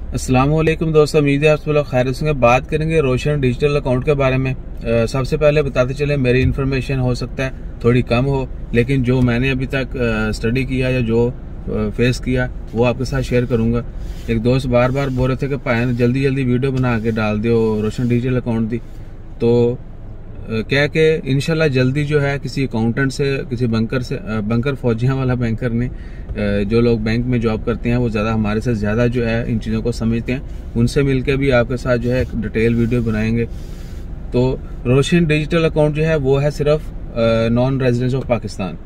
अस्सलाम वालेकुम दोस्तों, उम्मीद है आप सब लोग खैरियत से। बात करेंगे रोशन डिजिटल अकाउंट के बारे में। सबसे पहले बताते चले, मेरी इन्फॉर्मेशन हो सकता है थोड़ी कम हो, लेकिन जो मैंने अभी तक स्टडी किया या जो फेस किया वो आपके साथ शेयर करूंगा। एक दोस्त बार बार बोल रहे थे कि भाई जल्दी जल्दी वीडियो बना के डाल दो रोशन डिजिटल अकाउंट दी, तो क्या कि इंशाल्लाह जल्दी जो है किसी अकाउंटेंट से, किसी बंकर फौजियां वाला बैंकर ने, जो लोग बैंक में जॉब करते हैं वो ज़्यादा हमारे से ज़्यादा जो है इन चीज़ों को समझते हैं, उनसे मिलकर भी आपके साथ जो है एक डिटेल वीडियो बनाएंगे। तो रोशन डिजिटल अकाउंट जो है वो है सिर्फ नॉन रेजिडेंस ऑफ पाकिस्तान।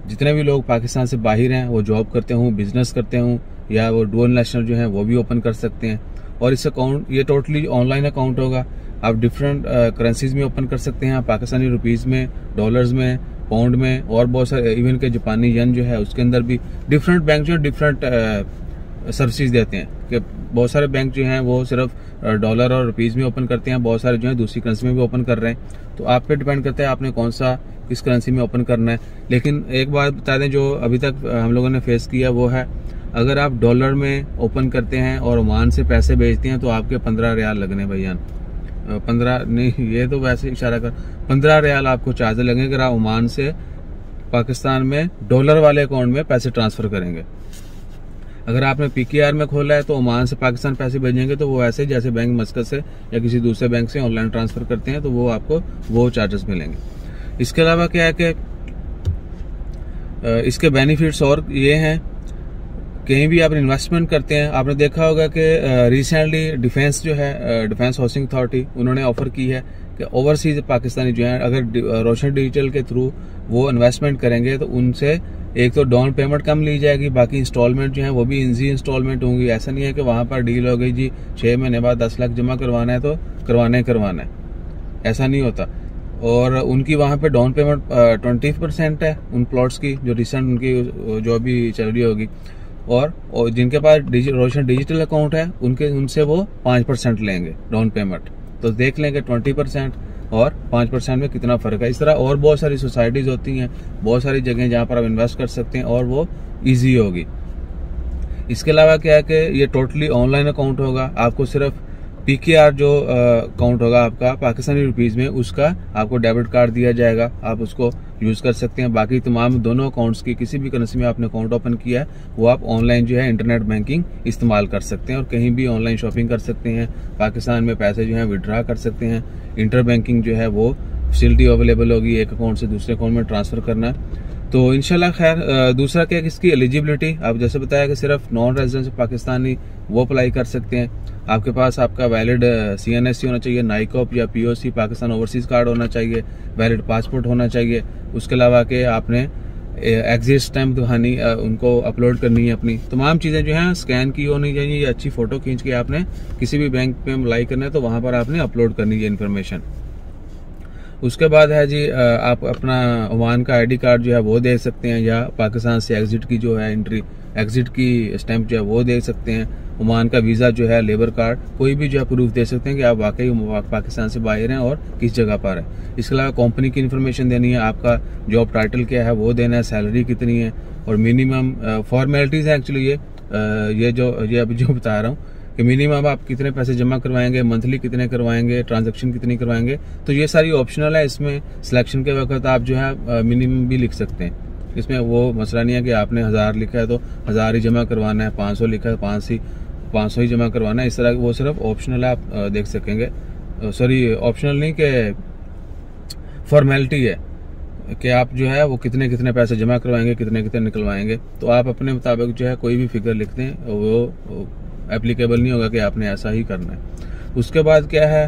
जितने भी लोग पाकिस्तान से बाहर हैं, वो जॉब करते हों, बिजनेस करते हों, या वो डुअल नेशनल जो है वो भी ओपन कर सकते हैं। और इस अकाउंट ये टोटली ऑनलाइन अकाउंट होगा। आप डिफरेंट करेंसीज में ओपन कर सकते हैं, पाकिस्तानी रुपीज़ में, डॉलर्स में, पाउंड में, और बहुत सारे इवन के जापानी येन जो है उसके अंदर भी डिफरेंट बैंक जो है डिफरेंट सर्विसेज देते हैं। कि बहुत सारे बैंक जो हैं वो सिर्फ डॉलर और रुपीज़ में ओपन करते हैं, बहुत सारे जो है दूसरी करेंसी में भी ओपन कर रहे हैं। तो आप पे डिपेंड करता है आपने कौन सा किस करेंसी में ओपन करना है। लेकिन एक बात बता दें, जो अभी तक हम लोगों ने फेस किया वो है, अगर आप डॉलर में ओपन करते हैं और ओमान से पैसे भेजते हैं तो आपके 15 रियाल लगने भैया। 15 नहीं, ये तो वैसे इशारा कर, 15 रियाल आपको चार्ज लगेंगे अगर आप ओमान से पाकिस्तान में डॉलर वाले अकाउंट में पैसे ट्रांसफर करेंगे। अगर आपने पीकेआर में खोला है तो ओमान से पाकिस्तान पैसे भेजेंगे तो वो ऐसे जैसे बैंक मस्कत से या किसी दूसरे बैंक से ऑनलाइन ट्रांसफर करते हैं, तो वो आपको वो चार्जेस मिलेंगे। इसके अलावा क्या है कि इसके बेनिफिट्स और ये हैं, कहीं भी आप इन्वेस्टमेंट करते हैं, आपने देखा होगा कि रिसेंटली डिफेंस जो है, डिफेंस हाउसिंग अथॉरिटी, उन्होंने ऑफर की है कि ओवरसीज पाकिस्तानी जो है अगर रोशन डिजिटल के थ्रू वो इन्वेस्टमेंट करेंगे तो उनसे एक तो डाउन पेमेंट कम ली जाएगी, बाकी इंस्टॉलमेंट जो है वो भी इजी इंस्टॉलमेंट होंगी। ऐसा नहीं है कि वहां पर डील हो गई जी 6 महीने बाद 10 लाख जमा करवाना है तो करवाना है, ऐसा नहीं होता। और उनकी वहां पे डाउन पेमेंट 20% है उन प्लॉट्स की, जो रिसेंट उनकी जो भी चल रही होगी। और जिनके पास रोशन डिजिटल अकाउंट है उनसे वो 5% लेंगे डाउन पेमेंट। तो देख लेंगे 20% और 5% में कितना फर्क है। इस तरह और बहुत सारी सोसाइटीज होती हैं, बहुत सारी जगह जहां पर आप इन्वेस्ट कर सकते हैं और वो इजी होगी। इसके अलावा क्या है कि ये टोटली ऑनलाइन अकाउंट होगा। आपको सिर्फ पीकेआर जो अकाउंट होगा आपका पाकिस्तानी रुपीज में, उसका आपको डेबिट कार्ड दिया जाएगा, आप उसको यूज कर सकते हैं। बाकी तमाम दोनों अकाउंट्स की किसी भी करेंसी में आपने अकाउंट ओपन किया है वो आप ऑनलाइन जो है इंटरनेट बैंकिंग इस्तेमाल कर सकते हैं और कहीं भी ऑनलाइन शॉपिंग कर सकते हैं। पाकिस्तान में पैसे जो है विड्रा कर सकते हैं। इंटर बैंकिंग जो है वो फैसिलिटी अवेलेबल होगी, एक अकाउंट से दूसरे अकाउंट में ट्रांसफर करना। तो इंशाल्लाह खैर, दूसरा क्या है, इसकी एलिजिबिलिटी आप जैसे बताया कि सिर्फ नॉन रेजिडेंट पाकिस्तानी वो अप्लाई कर सकते हैं। आपके पास आपका वैलिड CNSC होना चाहिए, नाइकॉप या POC पाकिस्तान ओवरसीज कार्ड होना चाहिए, वैलिड पासपोर्ट होना चाहिए। उसके अलावा कि आपने एग्जिट स्टैम्प दिखानी, उनको अपलोड करनी है। अपनी तमाम चीज़ें जो हैं स्कैन की होनी चाहिए, अच्छी फोटो खींच के आपने किसी भी बैंक में अप्लाई करना है तो वहां पर आपने अपलोड करनी है इन्फॉर्मेशन। उसके बाद है जी, आप अपना ओमान का ID कार्ड जो है वो दे सकते हैं, या पाकिस्तान से एग्जिट की जो है एंट्री, एग्जिट की स्टैंप जो है वो दे सकते हैं। ओमान का वीज़ा जो है, लेबर कार्ड, कोई भी जो है प्रूफ दे सकते हैं कि आप वाकई पाकिस्तान से बाहर हैं और किस जगह पर है। इसके अलावा कंपनी की इन्फॉर्मेशन देनी है, आपका जॉब टाइटल क्या है वो देना है, सैलरी कितनी है, और मिनिमम फॉर्मेलिटीज़ है एक्चुअली ये अभी जो बता रहा हूँ कि मिनिमम आप कितने पैसे जमा करवाएंगे, मंथली कितने करवाएंगे, ट्रांजैक्शन कितनी करवाएंगे। तो ये सारी ऑप्शनल है। इसमें सिलेक्शन के वक्त आप जो है मिनिमम भी लिख सकते हैं। इसमें वो मसला नहीं है कि आपने 1000 लिखा है तो 1000 ही जमा करवाना है, 500 लिखा है 500 ही जमा करवाना है। इस तरह वो सिर्फ ऑप्शनल है, आप देख सकेंगे। सॉरी, ऑप्शनल नहीं कि फॉर्मेलिटी है कि आप जो है वो कितने कितने पैसे जमा करवाएंगे, कितने कितने निकलवाएंगे। तो आप अपने मुताबिक जो है कोई भी फिगर लिख दें, वो एप्लीकेबल नहीं होगा कि आपने ऐसा ही करना है। उसके बाद क्या है,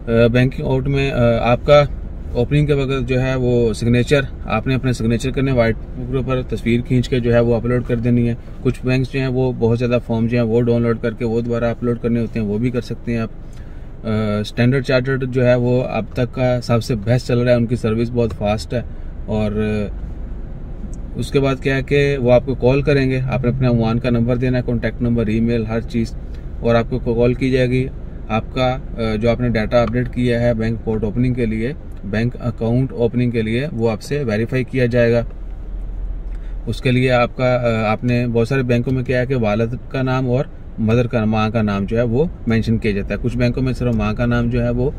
बैंकिंग आउट में आपका ओपनिंग के वक्त जो है वो सिग्नेचर, आपने अपने सिग्नेचर करने, व्हाइट पेपर पर तस्वीर खींच के जो है वो अपलोड कर देनी है। कुछ बैंक्स जो हैं वो बहुत ज़्यादा फॉर्म जो है वो डाउनलोड करके वो दोबारा अपलोड करने होते हैं, वो भी कर सकते हैं आप। स्टैंडर्ड चार्टर्ड जो है वो अब तक का सबसे बेस्ट चल रहा है, उनकी सर्विस बहुत फास्ट है। और उसके बाद क्या है कि वो आपको कॉल करेंगे, आपने अपने ओमान का नंबर देना है, कॉन्टैक्ट नंबर, ईमेल, हर चीज़, और आपको कॉल की जाएगी। आपका जो आपने डाटा अपडेट किया है बैंक अकाउंट ओपनिंग के लिए, बैंक अकाउंट ओपनिंग के लिए, वो आपसे वेरीफाई किया जाएगा। उसके लिए आपने बहुत सारे बैंकों में क्या है कि वालिद का नाम और मदर का माँ का नाम जो है वो मेंशन किया जाता है। कुछ बैंकों में सिर्फ माँ का नाम जो है वो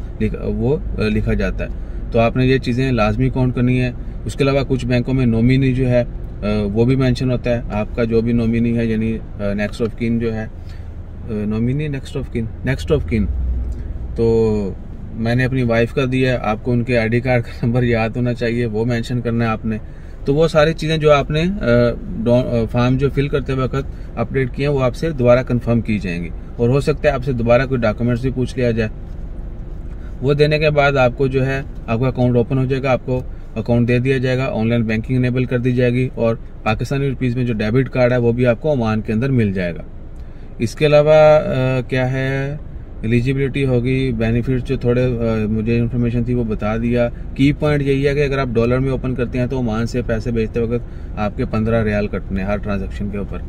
लिखा जाता है। तो आपने ये चीज़ें लाजमी काउंट करनी है। उसके अलावा कुछ बैंकों में नॉमिनी जो है वो भी मेंशन होता है। आपका जो भी नॉमिनी है, यानी नेक्स्ट ऑफ किन जो है, नॉमिनी नेक्स्ट ऑफ किन, तो मैंने अपनी वाइफ का दिया है। आपको उनके आईडी कार्ड का नंबर याद होना चाहिए, वो मेंशन करना है आपने। तो वो सारी चीज़ें जो आपने फॉर्म जो फिल करते वक्त अपडेट किए हैं वो आपसे दोबारा कंफर्म की जाएंगी। और हो सकता है आपसे दोबारा कोई डॉक्यूमेंट्स भी पूछ लिया जाए। वो देने के बाद आपको जो है आपका अकाउंट ओपन हो जाएगा, आपको अकाउंट दे दिया जाएगा, ऑनलाइन बैंकिंग इनेबल कर दी जाएगी और पाकिस्तानी रुपीज़ में जो डेबिट कार्ड है वो भी आपको ओमान के अंदर मिल जाएगा। इसके अलावा क्या है, एलिजिबिलिटी होगी, बेनिफिट्स जो थोड़े मुझे इन्फॉर्मेशन थी वो बता दिया। की पॉइंट यही है कि अगर आप डॉलर में ओपन करते हैं तो ओमान से पैसे भेजते वक्त आपके 15 रियाल कटने हर ट्रांजैक्शन के ऊपर।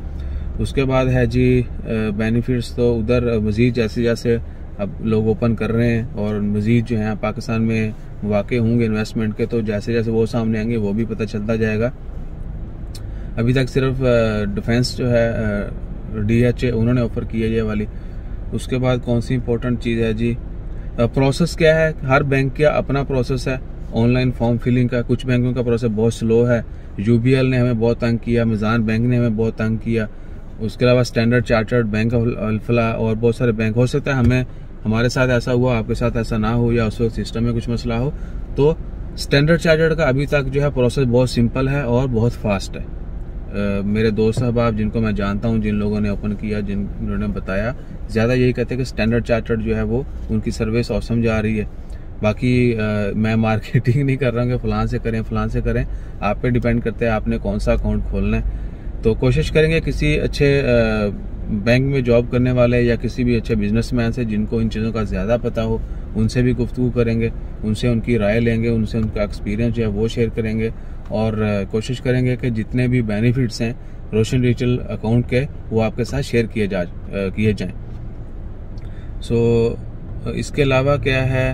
उसके बाद है जी बेनिफिट्स, तो उधर मज़ीद जैसे जैसे अब लोग ओपन कर रहे हैं और मज़ीद जो है पाकिस्तान में वाक़े होंगे इन्वेस्टमेंट के, तो जैसे जैसे वो सामने आएंगे वो भी पता चलता जाएगा। अभी तक सिर्फ डिफेंस जो है DHA उन्होंने ऑफर की है ये वाली। उसके बाद कौन सी इंपॉर्टेंट चीज़ है जी, प्रोसेस क्या है, हर बैंक का अपना प्रोसेस है ऑनलाइन फॉर्म फिलिंग का। कुछ बैंकों का प्रोसेस बहुत स्लो है। UBL ने हमें बहुत तंग किया, मिज़ान बैंक ने हमें बहुत तंग किया। उसके अलावा standard chartered bank of Alfalah और बहुत सारे बैंक। हो सकता है हमारे साथ ऐसा हुआ, आपके साथ ऐसा ना हो, या उस वक्त सिस्टम में कुछ मसला हो। तो स्टैंडर्ड चार्टर्ड का अभी तक जो है प्रोसेस बहुत सिंपल है और बहुत फास्ट है। मेरे दोस्त साहब जिनको मैं जानता हूँ, जिन लोगों ने ओपन किया, जिन्होंने बताया, ज़्यादा यही कहते हैं कि स्टैंडर्ड चार्टर्ड जो है वो उनकी सर्विस औसम जा रही है। बाकी मैं मार्केटिंग नहीं कर रहा हूँ कि फ़लाँ से करें, आप पे डिपेंड करता है आपने कौन सा अकाउंट खोलना है। तो कोशिश करेंगे किसी अच्छे बैंक में जॉब करने वाले या किसी भी अच्छे बिजनेसमैन से जिनको इन चीज़ों का ज़्यादा पता हो, उनसे भी गुफ्तगू करेंगे, उनसे उनकी राय लेंगे, उनसे उनका एक्सपीरियंस जो है वो शेयर करेंगे और कोशिश करेंगे कि जितने भी बेनिफिट्स हैं रोशन डिजिटल अकाउंट के वो आपके साथ शेयर किए जाएं। सो इसके अलावा क्या है,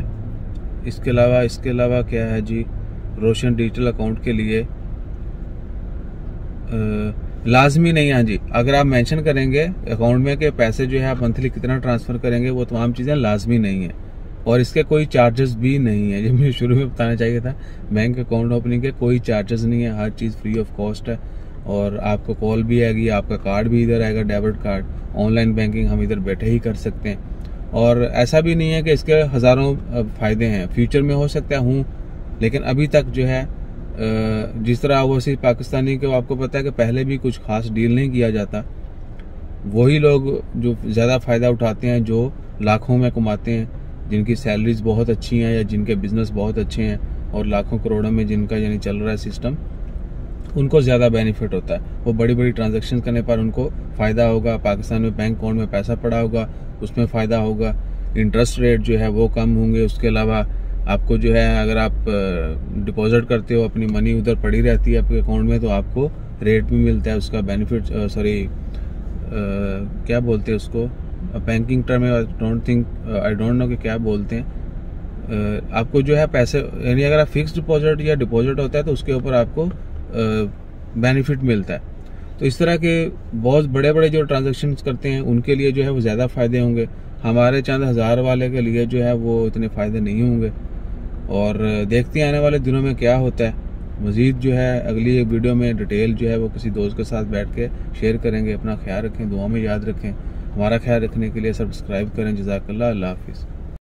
इसके अलावा क्या है जी, रोशन डिजिटल अकाउंट के लिए लाजमी नहीं है जी। अगर आप मेंशन करेंगे अकाउंट में कि पैसे जो है आप मंथली कितना ट्रांसफ़र करेंगे, वो तमाम चीज़ें लाजमी नहीं है और इसके कोई चार्जेस भी नहीं है। जो मुझे शुरू में बताना चाहिए था, बैंक अकाउंट ओपनिंग के कोई चार्जेस नहीं है, हर चीज़ फ्री ऑफ कॉस्ट है। और आपको कॉल भी आएगी, आपका कार्ड भी इधर आएगा, डेबिट कार्ड, ऑनलाइन बैंकिंग हम इधर बैठे ही कर सकते हैं। और ऐसा भी नहीं है कि इसके हज़ारों फ़ायदे हैं, फ्यूचर में हो सकता है लेकिन अभी तक जो है जिस तरह ओवरसीज पाकिस्तानी के आपको पता है कि पहले भी कुछ खास डील नहीं किया जाता। वही लोग जो ज़्यादा फ़ायदा उठाते हैं, जो लाखों में कमाते हैं, जिनकी सैलरीज बहुत अच्छी हैं या जिनके बिजनेस बहुत अच्छे हैं और लाखों करोड़ों में जिनका यानी चल रहा है सिस्टम, उनको ज़्यादा बेनिफिट होता है। वो बड़ी बड़ी ट्रांजैक्शन करने पर उनको फ़ायदा होगा। पाकिस्तान में बैंक अकाउंट में पैसा पड़ा होगा, उसमें फ़ायदा होगा। इंटरेस्ट रेट जो है वो कम होंगे। उसके अलावा आपको जो है अगर आप डिपॉजिट करते हो, अपनी मनी उधर पड़ी रहती है आपके अकाउंट में, तो आपको रेट भी मिलता है उसका बेनिफिट। क्या बोलते हैं उसको बैंकिंग टर्म में, आई डोंट नो कि क्या बोलते हैं। आपको जो है पैसे यानी अगर आप फिक्स डिपॉजिट या डिपॉजिट होता है तो उसके ऊपर आपको बेनिफिट मिलता है। तो इस तरह के बहुत बड़े बड़े जो ट्रांजैक्शन करते हैं उनके लिए जो है वो ज़्यादा फ़ायदे होंगे। हमारे चंद हज़ार वाले के लिए जो है वो इतने फ़ायदे नहीं होंगे। और देखते हैं आने वाले दिनों में क्या होता है। मज़ीद जो है अगली एक वीडियो में डिटेल जो है वो किसी दोस्त के साथ बैठ के शेयर करेंगे। अपना ख्याल रखें, दुआ में याद रखें। हमारा ख्याल रखने के लिए सब्सक्राइब करें। जज़ाकल्लाह, अल्लाह हाफिज़।